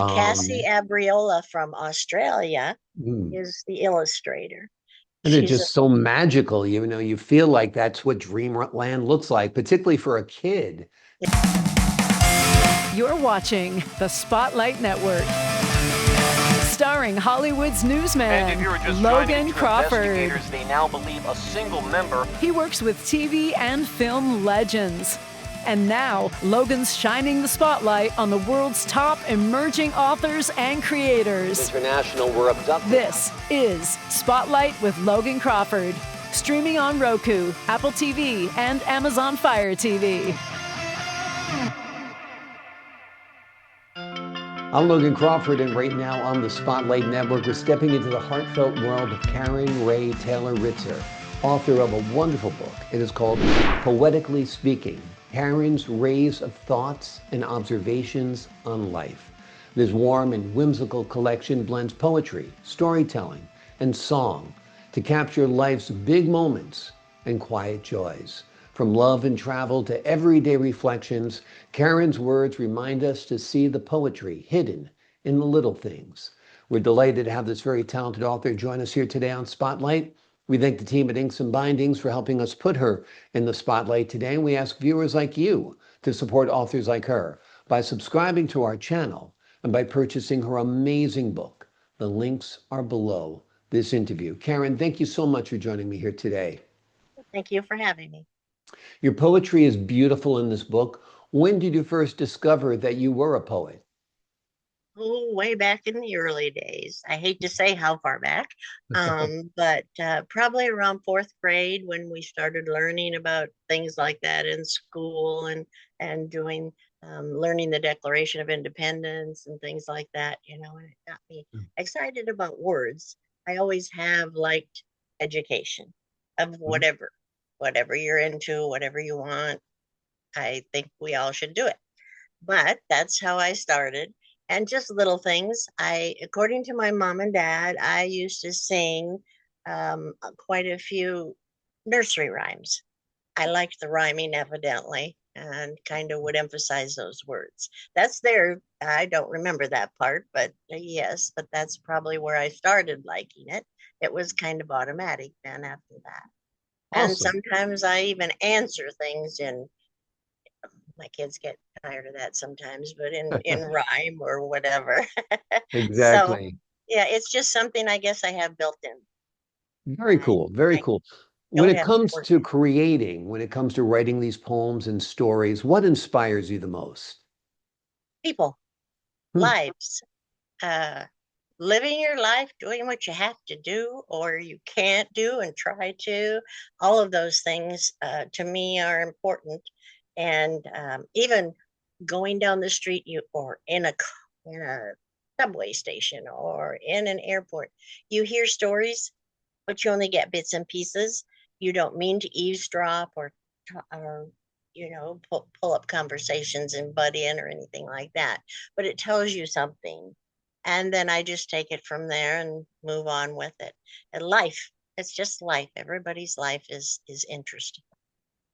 Cassie Um, Abriola from Australia mm, is the illustrator. and they're She's a just so magical. You know, you feel like that's what Dreamland looks like, particularly for a kid. You're watching the Spotlight Network, starring Hollywood's And if newsman, you were just Logan joining to Crawford. investigators, they now believe a single member. He works with TV and film legends. And now, Logan's shining the spotlight on the world's top emerging authors and creators. International were abducted. This is Spotlight with Logan Crawford, streaming on Roku, Apple TV, and Amazon Fire TV. I'm Logan Crawford, and right now on the Spotlight Network, we're stepping into the heartfelt world of Karen Rae Taylor Ritzer, author of a wonderful book. It is called Poetically Speaking, Karen's Rays of Thoughts and Observations on Life. This warm and whimsical collection blends poetry, storytelling, and song to capture life's big moments and quiet joys. From love and travel to everyday reflections, Karen's words remind us to see the poetry hidden in the little things. We're delighted to have this very talented author join us here today on Spotlight. We thank the team at Inks and Bindings for helping us put her in the spotlight today. And we ask viewers like you to support authors like her by subscribing to our channel and by purchasing her amazing book. The links are below this interview. Karen, thank you so much for joining me here today. Thank you for having me. Your poetry is beautiful in this book. When did you first discover that you were a poet? Oh, way back in the early days. I hate to say how far back, but probably around fourth grade when we started learning about things like that in school and doing learning the Declaration of Independence and things like that. And it got me excited about words. I always have liked education of Mhm. whatever you're into, whatever you want. I think we all should do it. But that's how I started. And just little things. According to my mom and dad, I used to sing quite a few nursery rhymes. I liked the rhyming, evidently, and kind of would emphasize those words. That's there. I don't remember that part, but yes, but that's probably where I started liking it. It was kind of automatic then after that. And Awesome. sometimes I even answer things in my kids get tired of that sometimes, but in rhyme or whatever. So Exactly. yeah, it's just something I guess I have built in. Very I cool. Very I cool. When don't it have to comes work to it. creating, when it comes to writing these poems and stories, what inspires you the most? People, Hmm. lives, uh, living your life, doing what you have to do or you can't do and try to. All of those things to me are important. And even going down the street, you or in a subway station or in an airport, you hear stories, but you only get bits and pieces. You don't mean to eavesdrop or pull up conversations and butt in or anything like that, but it tells you something, and then I just take it from there and move on with it. And life, it's just life. Everybody's life is interesting.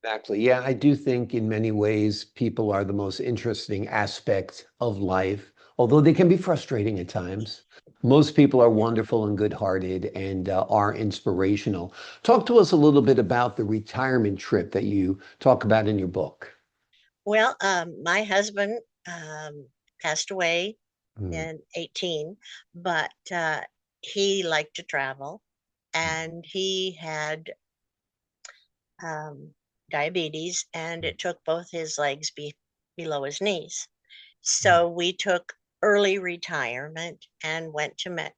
Exactly. Yeah, I do think in many ways people are the most interesting aspect of life, although they can be frustrating at times. Most people are wonderful and good-hearted and are inspirational. Talk to us a little bit about the retirement trip that you talk about in your book. Well, my husband passed away Mm, in 18, but he liked to travel and he had um, diabetes and it took both his legs below his knees. mm, So we took early retirement and went to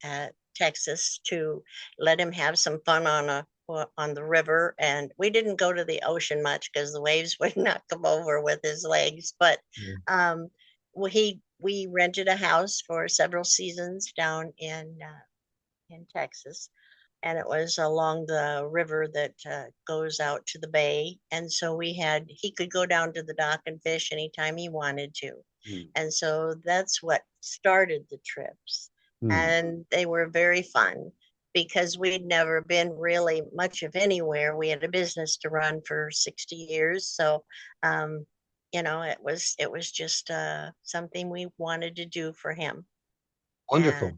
Texas to let him have some fun on the river. And we didn't go to the ocean much because the waves would not come over with his legs. But mm. um, we rented a house for several seasons down in Texas, and it was along the river that goes out to the bay. And so he could go down to the dock and fish anytime he wanted to. Mm, And so that's what started the trips. mm. And they were very fun because we'd never been really much of anywhere. We had a business to run for 60 years. So um, it was just something we wanted to do for him, and Wonderful.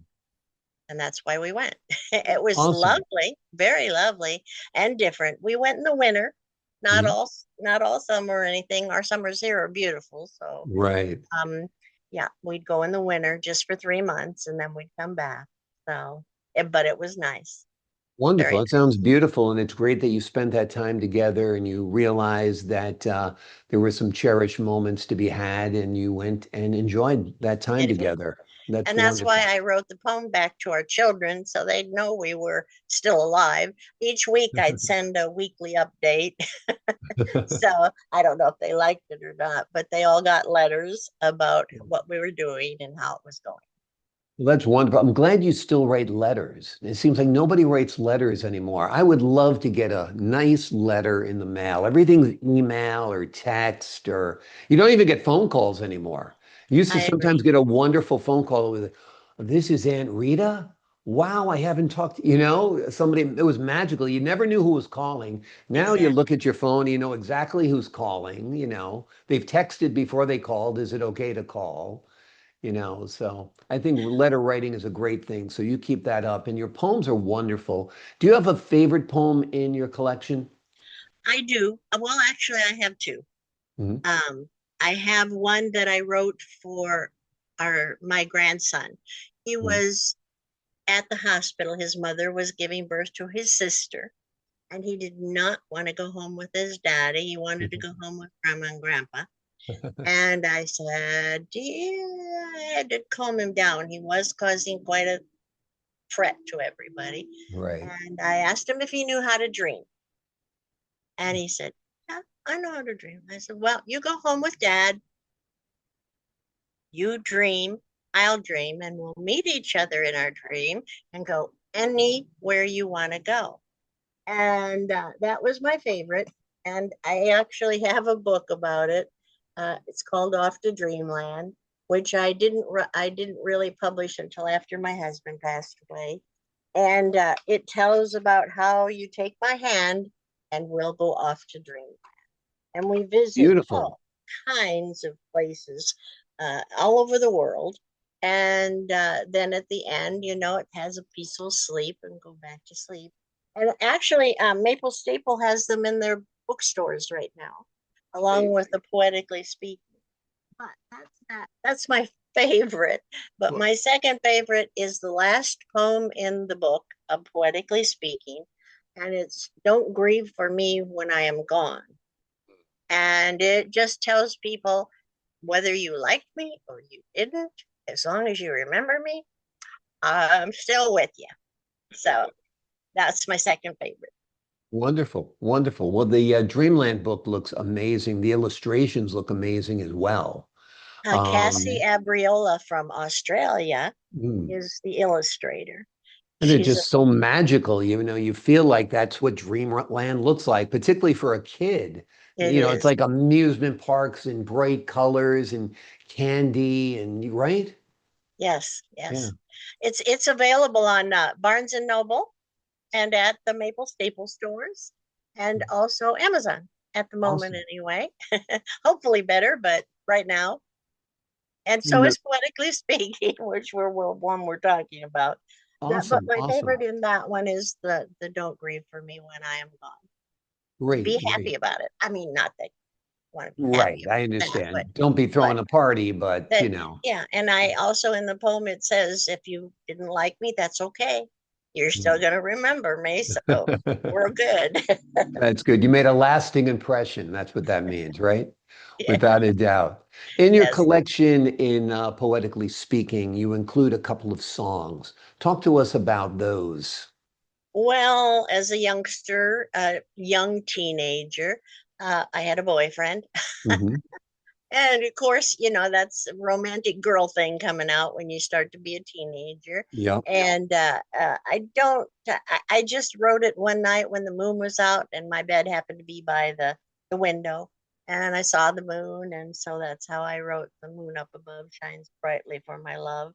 and that's why we went. It was Awesome. lovely, very lovely and different. We went in the winter, not Mhm. all not all summer or anything. Our summers here are beautiful, so Right. um yeah, we'd go in the winter just for 3 months and then we'd come back. So but it was nice, very Wonderful. It sounds nice. beautiful, and it's great that you spent that time together and you realized that there were some cherished moments to be had, and you went and enjoyed that time It is. together. That's And that's why wonderful. I wrote the poem back to our children so they'd know we were still alive. Each week I'd send a weekly update. So I don't know if they liked it or not, but they all got letters about what we were doing and how it was going. Well, that's wonderful. I'm glad you still write letters. It seems like nobody writes letters anymore. I would love to get a nice letter in the mail. Everything's email or text, or you don't even get phone calls anymore. You used to I agree. sometimes get a wonderful phone call with, "This is Aunt Rita. Wow, I haven't talked to, somebody, it was magical. You never knew who was calling. Now you Exactly. look at your phone, you know exactly who's calling, They've texted before they called. Is it okay to call? So I think letter writing is a great thing. So you keep that up, and your poems are wonderful. Do you have a favorite poem in your collection? I do. Well, actually, I have two. Mhm. Um, I have one that I wrote for my grandson. He Mhm. was at the hospital. His mother was giving birth to his sister, and he did not want to go home with his daddy. He wanted to go home with grandma and grandpa. And I said, "Dear," I had to calm him down. He was causing quite a threat to everybody. Right. And I asked him if he knew how to dream. And he said, "Yeah, I know how to dream." I said, "Well, you go home with dad, you dream, I'll dream, and we'll meet each other in our dream and go anywhere you want to go." And that was my favorite. And I actually have a book about it. It's called Off to Dreamland, which I didn't really publish until after my husband passed away. And it tells about how you take my hand and we'll go off to dreamland. And we visit Beautiful. all kinds of places all over the world. And then at the end, it has a peaceful sleep and go back to sleep. And actually, Maple Staple has them in their bookstores right now, along with Amazing. the Poetically Speaking. But that's my favorite. But Well, my second favorite is the last poem in the book of Poetically Speaking, and it's "Don't Grieve for Me When I Am Gone." And it just tells people whether you liked me or you didn't, as long as you remember me, I'm still with you. So that's my second favorite. wonderful. Wonderful. Well, the Dreamland book looks amazing. The illustrations look amazing as well. Cassie Um, Abriola from Australia mm. is the illustrator. And they're She's a, just so magical. You feel like that's what Dreamland looks like, particularly for a kid. it It's is. like amusement parks and bright colors and candy and right? Yes, Yeah. yes. It's available on Barnes and Noble and at the Maple Staple stores and also Amazon at the moment Awesome. anyway. Hopefully better, but right now. And so No, is Poetically Speaking, which one we're talking about. But awesome. my favorite Awesome. in that one is the "Don't Grieve for Me When I Am Gone." Great, Be happy great. about it. I mean, not that you want to be happy Right. I about that, understand. Don't be but throwing a party, but that yeah. And I also in the poem it says, "If you didn't like me, that's okay. You're still Mm. gonna remember me, so we're good." That's good. You made a lasting impression. That's what that means, right? Yeah. Without a doubt. In your Yes. collection, in Poetically Speaking, you include a couple of songs. Talk to us about those. Well, as a youngster, a young teenager, I had a boyfriend. Hmm. And of course, that's a romantic girl thing coming out when you start to be a teenager. Yep. And I don't, I just wrote it one night when the moon was out and my bed happened to be by the window. And I saw the moon. And so that's how I wrote "The moon up above shines brightly for my love."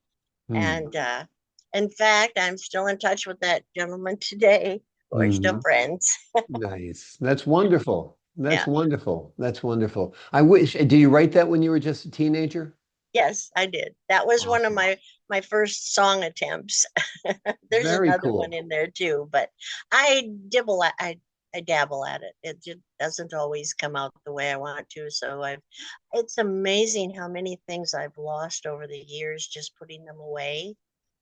Hmm. And in fact, I'm still in touch with that gentleman today. We're still Hmm. friends. Nice. That's wonderful. That's Yeah. wonderful. That's wonderful. I wish, did you write that when you were just a teenager? Yes, I did. That was one of Awesome. my first song attempts. There's Very another one cool. in there too, but I dibble at, I dabble at it. It just doesn't always come out the way I want to. So I've it's amazing how many things I've lost over the years just putting them away.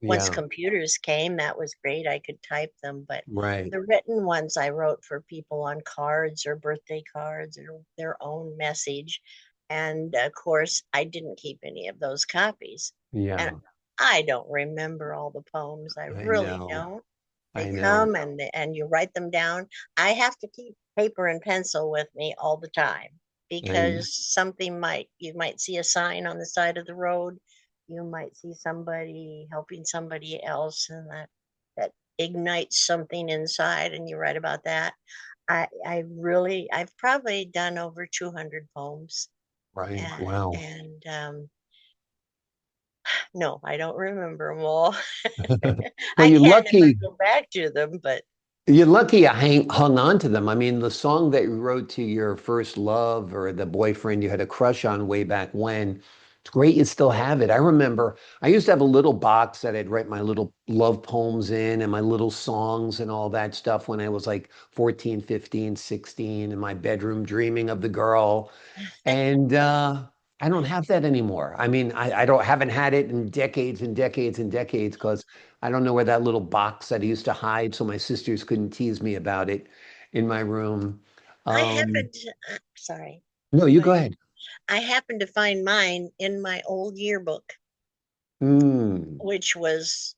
Once Yeah, computers came, that was great. I could type them, but right. the written ones I wrote for people on cards or birthday cards or their own message. And of course, I didn't keep any of those copies. And Yeah, I don't remember all the poems. I I really know. don't. They I know. come and you write them down. I have to keep paper and pencil with me all the time I because something might, you might see a sign on the side of the road. You might see somebody helping somebody else, and that ignites something inside, and you write about that. I've probably done over 200 poems, right. and Wow. and no, I don't remember them all. Well, I you're can if I lucky. go back to them, but You're lucky I hung on to them. I mean, the song that you wrote to your first love or the boyfriend you had a crush on way back when, it's great you still have it. I remember I used to have a little box that I'd write my little love poems in and my little songs and all that stuff when I was like 14, 15, 16 in my bedroom dreaming of the girl. And I don't have that anymore. I mean, I don't haven't had it in decades and decades and decades because I don't know where that little box that I used to hide so my sisters couldn't tease me about it in my room. I Um, happened to, sorry, no, you go go ahead. ahead. I happened to find mine in my old yearbook, Mm, which was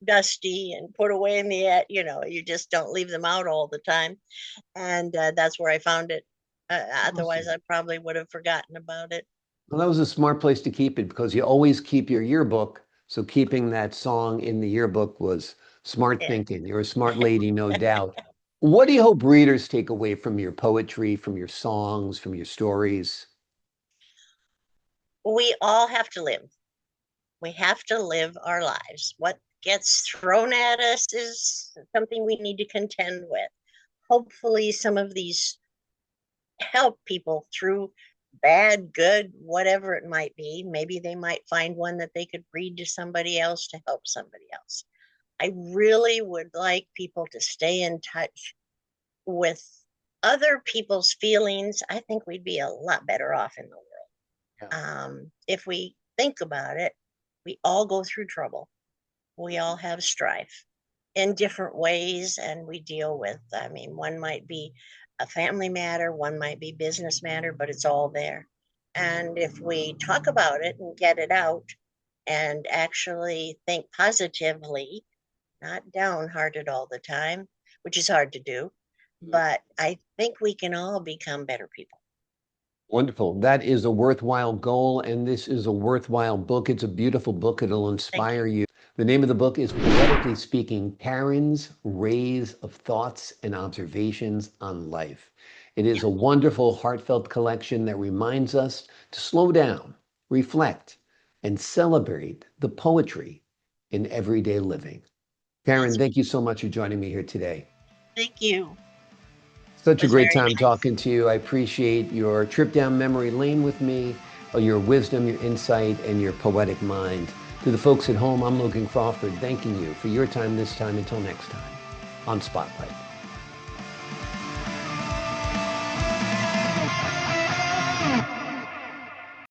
dusty and put away in the, you just don't leave them out all the time. And that's where I found it. Otherwise, awesome. I probably would have forgotten about it. Well, that was a smart place to keep it because you always keep your yearbook. So keeping that song in the yearbook was smart Yeah. thinking. You're a smart lady, no doubt. What do you hope readers take away from your poetry, from your songs, from your stories? We all have to live. We have to live our lives. What gets thrown at us is something we need to contend with. Hopefully, some of these help people through bad, good, whatever it might be. Maybe they might find one that they could read to somebody else to help somebody else. I really would like people to stay in touch with other people's feelings. I think we'd be a lot better off in the world. Yeah. If we think about it, we all go through trouble. We all have strife in different ways, and we deal with, I mean, one might be a family matter, one might be business matter, but it's all there. And if we talk about it and get it out and actually think positively, not downhearted all the time, which is hard to do, but I think we can all become better people. Wonderful. That is a worthwhile goal, and this is a worthwhile book. It's a beautiful book. It'll Thank inspire you. you. The name of the book is Poetically Speaking, Karen's Rays of Thoughts and Observations on Life. It is Yeah, a wonderful, heartfelt collection that reminds us to slow down, reflect, and celebrate the poetry in everyday living. Karen, that's, thank you so much for joining me here today. thank you. Such It a was great very time nice. talking to you. I appreciate your trip down memory lane with me, your wisdom, your insight, and your poetic mind. To the folks at home, I'm Logan Crawford, thanking you for your time this time. Until next time on Spotlight.